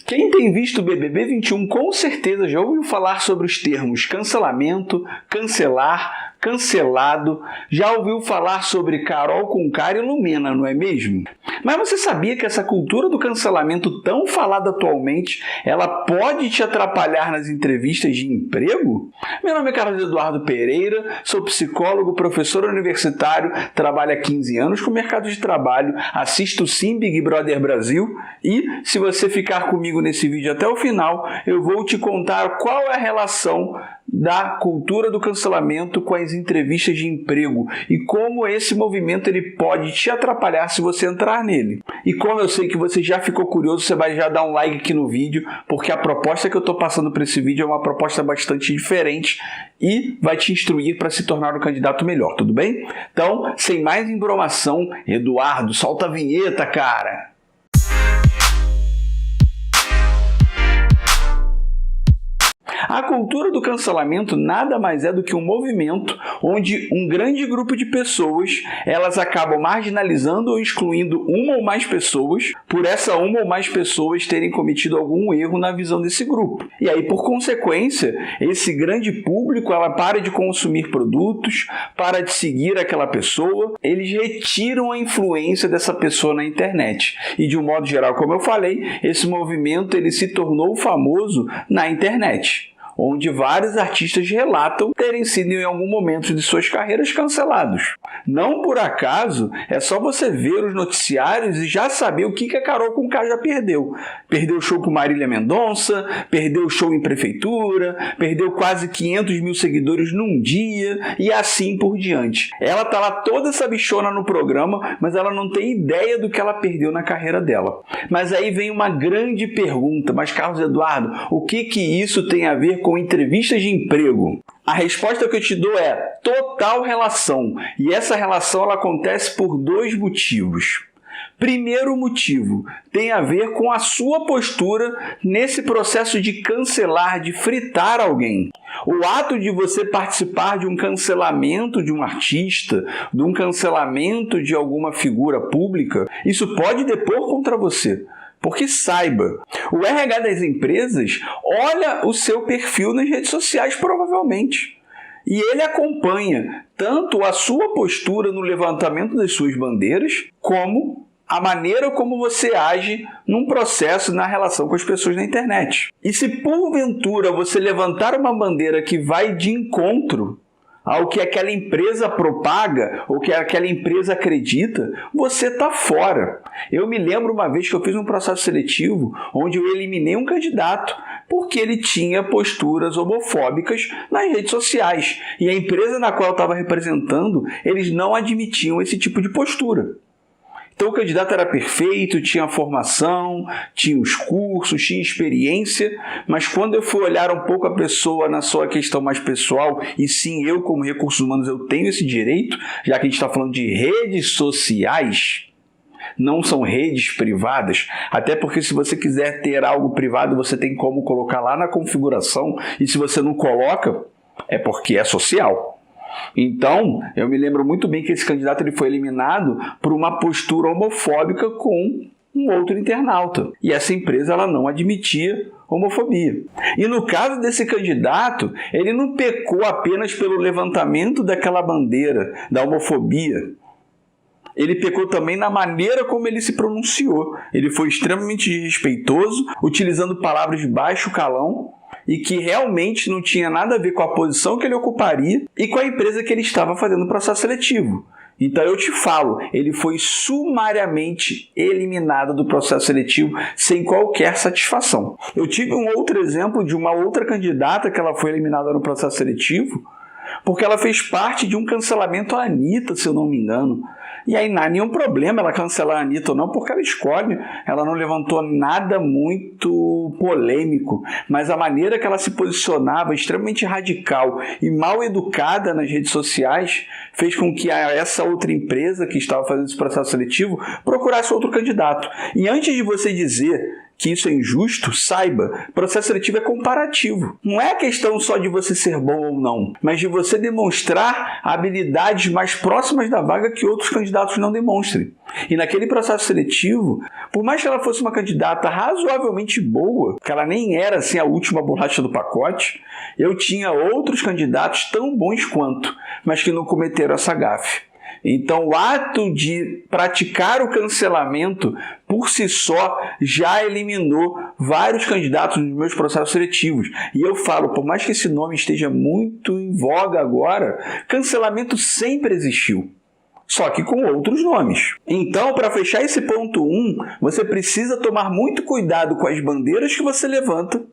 Quem tem visto o BBB 21 com certeza já ouviu falar sobre os termos cancelamento, cancelar, cancelado, já ouviu falar sobre Carol Conká e Lumena, não é mesmo? Mas você sabia que essa cultura do cancelamento tão falada atualmente, ela pode te atrapalhar nas entrevistas de emprego? Meu nome é Carlos Eduardo Pereira, sou psicólogo, professor universitário, trabalho há 15 anos com o mercado de trabalho, assisto sim Big Brother Brasil e, se você ficar comigo nesse vídeo até o final, eu vou te contar qual é a relação da cultura do cancelamento com as entrevistas de emprego e como esse movimento ele pode te atrapalhar se você entrar nele. E como eu sei que você já ficou curioso, você vai já dar um like aqui no vídeo, porque a proposta que eu estou passando para esse vídeo é uma proposta bastante diferente e vai te instruir para se tornar um candidato melhor, tudo bem? Então, sem mais embromação, Eduardo, solta a vinheta, cara! A cultura do cancelamento nada mais é do que um movimento onde um grande grupo de pessoas elas acabam marginalizando ou excluindo uma ou mais pessoas por essa uma ou mais pessoas terem cometido algum erro na visão desse grupo. E aí, por consequência, esse grande público ela para de consumir produtos, para de seguir aquela pessoa, eles retiram a influência dessa pessoa na internet. E de um modo geral, como eu falei, esse movimento ele se tornou famoso na internet, onde vários artistas relatam terem sido em algum momento de suas carreiras cancelados. Não por acaso, é só você ver os noticiários e já saber o que a Carol Conká já perdeu. Perdeu o show com Marília Mendonça, perdeu o show em prefeitura, perdeu quase 500 mil seguidores num dia e assim por diante. Ela tá lá toda essa bichona no programa, mas ela não tem ideia do que ela perdeu na carreira dela. Mas aí vem uma grande pergunta, mas Carlos Eduardo, o que isso tem a ver com entrevistas de emprego? A resposta que eu te dou é total relação. E essa relação ela acontece por dois motivos. Primeiro motivo tem a ver com a sua postura nesse processo de cancelar, de fritar alguém. O ato de você participar de um cancelamento de um artista, de um cancelamento de alguma figura pública, isso pode depor contra você. Porque saiba, o RH das empresas olha o seu perfil nas redes sociais provavelmente. E ele acompanha tanto a sua postura no levantamento das suas bandeiras, como a maneira como você age num processo na relação com as pessoas na internet. E se porventura você levantar uma bandeira que vai de encontro ao que aquela empresa propaga ou que aquela empresa acredita, você está fora. Eu me lembro uma vez que eu fiz um processo seletivo onde eu eliminei um candidato porque ele tinha posturas homofóbicas nas redes sociais. E a empresa na qual eu estava representando, eles não admitiam esse tipo de postura. Então o candidato era perfeito, tinha formação, tinha os cursos, tinha experiência, mas quando eu fui olhar um pouco a pessoa na sua questão mais pessoal, e sim, eu como recursos humanos eu tenho esse direito, já que a gente está falando de redes sociais, não são redes privadas, até porque se você quiser ter algo privado, você tem como colocar lá na configuração, e se você não coloca, é porque é social. Então, eu me lembro muito bem que esse candidato ele foi eliminado por uma postura homofóbica com um outro internauta. E essa empresa ela não admitia homofobia. E no caso desse candidato, ele não pecou apenas pelo levantamento daquela bandeira da homofobia. Ele pecou também na maneira como ele se pronunciou. Ele foi extremamente desrespeitoso, utilizando palavras de baixo calão, e que realmente não tinha nada a ver com a posição que ele ocuparia e com a empresa que ele estava fazendo o processo seletivo. Então eu te falo, ele foi sumariamente eliminado do processo seletivo sem qualquer satisfação. Eu tive um outro exemplo de uma outra candidata que ela foi eliminada no processo seletivo porque ela fez parte de um cancelamento à Anitta, se eu não me engano. E aí não há nenhum problema ela cancelar a Anitta ou não, porque ela escolhe, ela não levantou nada muito polêmico, mas a maneira que ela se posicionava, extremamente radical e mal educada nas redes sociais, fez com que essa outra empresa que estava fazendo esse processo seletivo procurasse outro candidato. E antes de você dizer que isso é injusto, saiba, processo seletivo é comparativo. Não é questão só de você ser bom ou não, mas de você demonstrar habilidades mais próximas da vaga que outros candidatos não demonstrem. E naquele processo seletivo, por mais que ela fosse uma candidata razoavelmente boa, que ela nem era assim a última bolacha do pacote, eu tinha outros candidatos tão bons quanto, mas que não cometeram essa gafe. Então, o ato de praticar o cancelamento por si só já eliminou vários candidatos nos meus processos seletivos. E eu falo, por mais que esse nome esteja muito em voga agora, cancelamento sempre existiu, só que com outros nomes. Então, para fechar esse ponto 1, você precisa tomar muito cuidado com as bandeiras que você levanta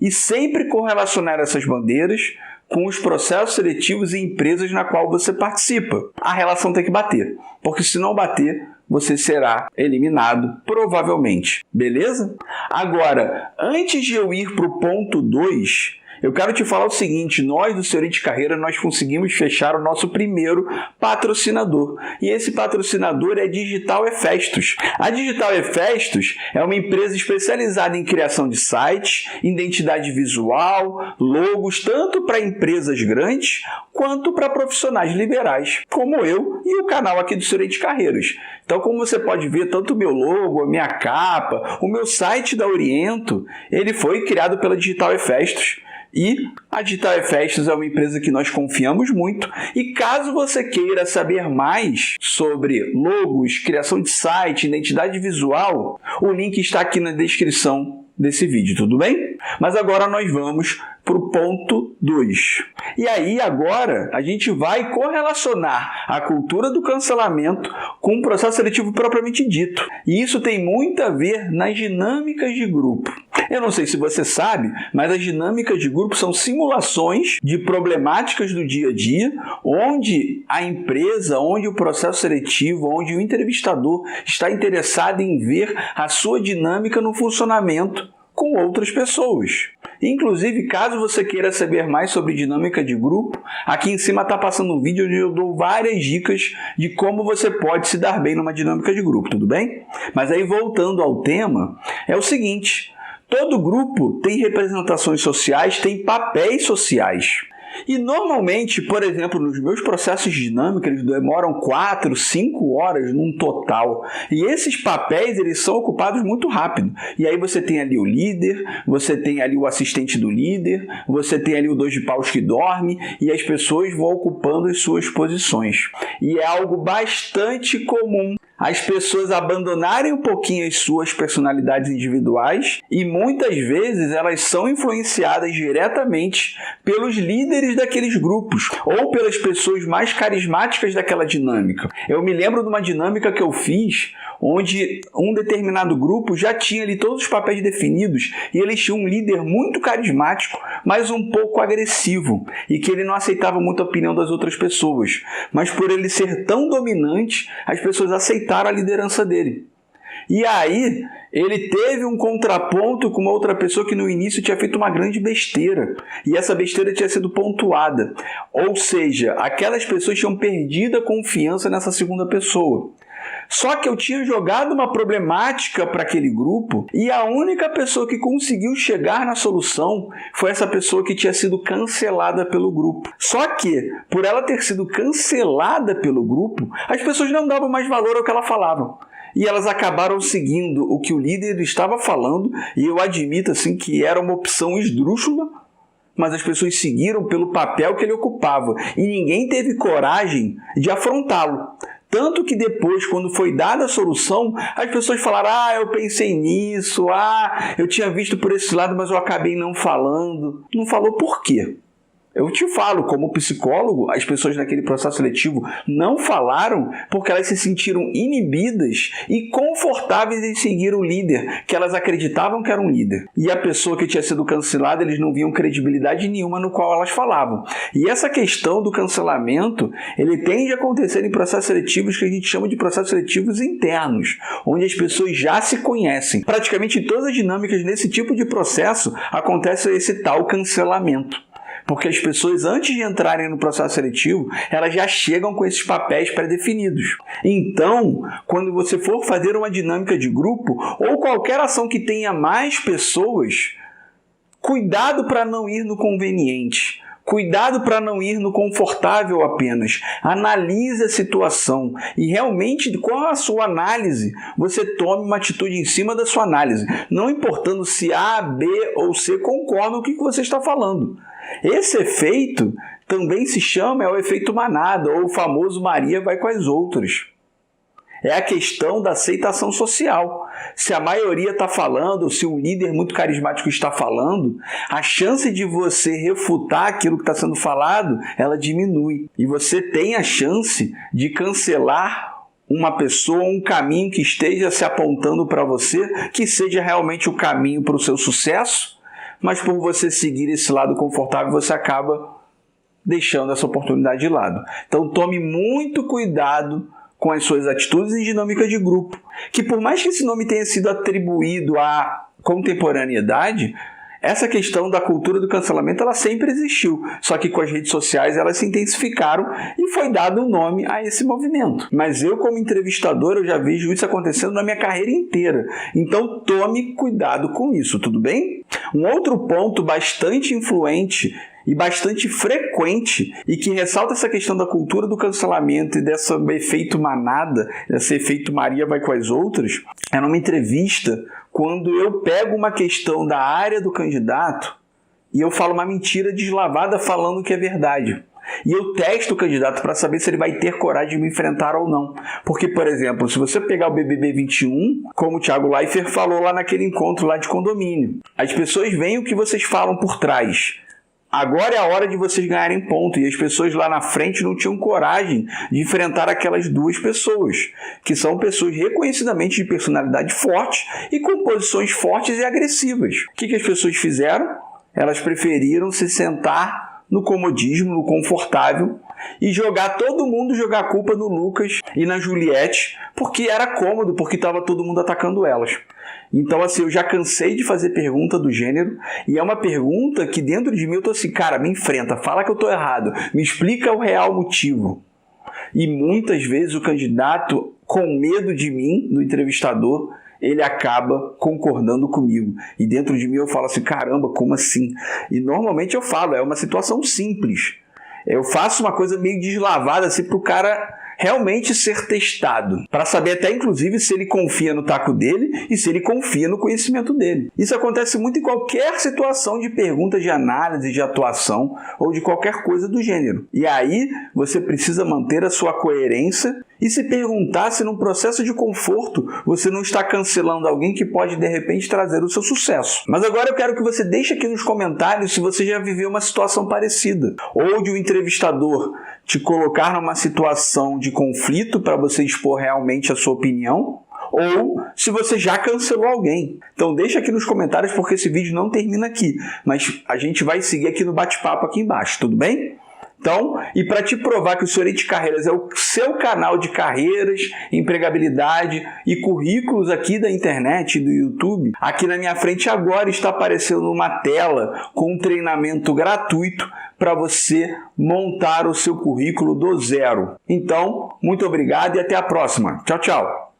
e sempre correlacionar essas bandeiras com os processos seletivos e empresas na qual você participa. A relação tem que bater, porque se não bater, você será eliminado, provavelmente. Beleza? Agora, antes de eu ir para o ponto 2, eu quero te falar o seguinte, nós do Senhor de Carreira, nós conseguimos fechar o nosso primeiro patrocinador. E esse patrocinador é a Digital Efestos. A Digital Efestos é uma empresa especializada em criação de sites, identidade visual, logos, tanto para empresas grandes quanto para profissionais liberais, como eu e o canal aqui do Senhor de Carreiras. Então, como você pode ver, tanto o meu logo, a minha capa, o meu site da Oriento, ele foi criado pela Digital Efestos. E a Digital Efestos é uma empresa que nós confiamos muito. E caso você queira saber mais sobre logos, criação de site, identidade visual, o link está aqui na descrição desse vídeo, tudo bem? Mas agora nós vamos para o ponto 2. E aí agora a gente vai correlacionar a cultura do cancelamento com o processo seletivo propriamente dito. E isso tem muito a ver nas dinâmicas de grupo. Eu não sei se você sabe, mas as dinâmicas de grupo são simulações de problemáticas do dia a dia, onde a empresa, onde o processo seletivo, onde o entrevistador está interessado em ver a sua dinâmica no funcionamento com outras pessoas. Inclusive, caso você queira saber mais sobre dinâmica de grupo, aqui em cima está passando um vídeo onde eu dou várias dicas de como você pode se dar bem numa dinâmica de grupo, tudo bem? Mas aí, voltando ao tema, é o seguinte, todo grupo tem representações sociais, tem papéis sociais. E normalmente, por exemplo, nos meus processos de dinâmica, eles demoram 4, 5 horas num total. E esses papéis, eles são ocupados muito rápido. E aí você tem ali o líder, você tem ali o assistente do líder, você tem ali o 2 de paus que dorme, e as pessoas vão ocupando as suas posições. E é algo bastante comum as pessoas abandonarem um pouquinho as suas personalidades individuais e muitas vezes elas são influenciadas diretamente pelos líderes daqueles grupos ou pelas pessoas mais carismáticas daquela dinâmica. Eu me lembro de uma dinâmica que eu fiz onde um determinado grupo já tinha ali todos os papéis definidos e eles tinham um líder muito carismático, mas um pouco agressivo e que ele não aceitava muito a opinião das outras pessoas. Mas por ele ser tão dominante, as pessoas aceitaram a liderança dele. E aí, ele teve um contraponto com uma outra pessoa que no início tinha feito uma grande besteira. E essa besteira tinha sido pontuada. Ou seja, aquelas pessoas tinham perdido a confiança nessa segunda pessoa. Só que eu tinha jogado uma problemática para aquele grupo e a única pessoa que conseguiu chegar na solução foi essa pessoa que tinha sido cancelada pelo grupo. Só que, por ela ter sido cancelada pelo grupo, as pessoas não davam mais valor ao que ela falava. E elas acabaram seguindo o que o líder estava falando, e eu admito assim, que era uma opção esdrúxula, mas as pessoas seguiram pelo papel que ele ocupava e ninguém teve coragem de afrontá-lo. Tanto que depois, quando foi dada a solução, as pessoas falaram, eu pensei nisso, eu tinha visto por esse lado, mas eu acabei não falando. Não falou por quê? Eu te falo, como psicólogo, as pessoas naquele processo seletivo não falaram porque elas se sentiram inibidas e confortáveis em seguir o líder, que elas acreditavam que era um líder. E a pessoa que tinha sido cancelada, eles não viam credibilidade nenhuma no qual elas falavam. E essa questão do cancelamento, ele tende a acontecer em processos seletivos que a gente chama de processos seletivos internos, onde as pessoas já se conhecem. Praticamente todas as dinâmicas nesse tipo de processo acontece esse tal cancelamento. Porque as pessoas, antes de entrarem no processo seletivo, elas já chegam com esses papéis pré-definidos. Então, quando você for fazer uma dinâmica de grupo ou qualquer ação que tenha mais pessoas, cuidado para não ir no conveniente. Cuidado para não ir no confortável apenas. Analise a situação e realmente, com a sua análise, você tome uma atitude em cima da sua análise, não importando se A, B ou C concordam com o que você está falando. Esse efeito também se chama o efeito manada, ou o famoso Maria vai com as outras. É a questão da aceitação social. Se a maioria está falando, ou se um líder muito carismático está falando, a chance de você refutar aquilo que está sendo falado, ela diminui. E você tem a chance de cancelar uma pessoa, um caminho que esteja se apontando para você, que seja realmente o caminho para o seu sucesso, mas por você seguir esse lado confortável, você acaba deixando essa oportunidade de lado. Então tome muito cuidado com as suas atitudes em dinâmica de grupo, que por mais que esse nome tenha sido atribuído à contemporaneidade, essa questão da cultura do cancelamento ela sempre existiu, só que com as redes sociais elas se intensificaram e foi dado um nome a esse movimento. Mas eu, como entrevistador, eu já vejo isso acontecendo na minha carreira inteira, então tome cuidado com isso, tudo bem? Um outro ponto bastante influente e bastante frequente e que ressalta essa questão da cultura do cancelamento e desse efeito manada, desse efeito Maria vai com as outras, é numa entrevista quando eu pego uma questão da área do candidato e eu falo uma mentira deslavada falando que é verdade. E eu testo o candidato para saber se ele vai ter coragem de me enfrentar ou não. Porque, por exemplo, se você pegar o BBB 21, como o Thiago Leifert falou lá naquele encontro lá de condomínio, as pessoas veem o que vocês falam por trás. Agora é a hora de vocês ganharem ponto. E as pessoas lá na frente não tinham coragem de enfrentar aquelas duas pessoas, que são pessoas reconhecidamente de personalidade forte e com posições fortes e agressivas. O que as pessoas fizeram? Elas preferiram se sentar no comodismo, no confortável, e todo mundo jogar a culpa no Lucas e na Juliette, porque era cômodo, porque estava todo mundo atacando elas. Então, assim, eu já cansei de fazer pergunta do gênero, e é uma pergunta que dentro de mim eu tô assim, cara, me enfrenta, fala que eu tô errado, me explica o real motivo. E muitas vezes o candidato, com medo de mim, do entrevistador, ele acaba concordando comigo. E dentro de mim eu falo assim, caramba, como assim? E normalmente eu falo, é uma situação simples. Eu faço uma coisa meio deslavada assim para o cara realmente ser testado, para saber até inclusive se ele confia no taco dele e se ele confia no conhecimento dele. Isso acontece muito em qualquer situação de pergunta de análise, de atuação ou de qualquer coisa do gênero. E aí você precisa manter a sua coerência e se perguntar se num processo de conforto você não está cancelando alguém que pode de repente trazer o seu sucesso. Mas agora eu quero que você deixe aqui nos comentários se você já viveu uma situação parecida, ou de um entrevistador te colocar numa situação de conflito para você expor realmente a sua opinião, ou se você já cancelou alguém. Então deixa aqui nos comentários porque esse vídeo não termina aqui, mas a gente vai seguir aqui no bate-papo aqui embaixo, tudo bem? Então, e para te provar que o Senhorita Carreiras é o seu canal de carreiras, empregabilidade e currículos aqui da internet e do YouTube, aqui na minha frente agora está aparecendo uma tela com um treinamento gratuito para você montar o seu currículo do zero. Então, muito obrigado e até a próxima. Tchau, tchau.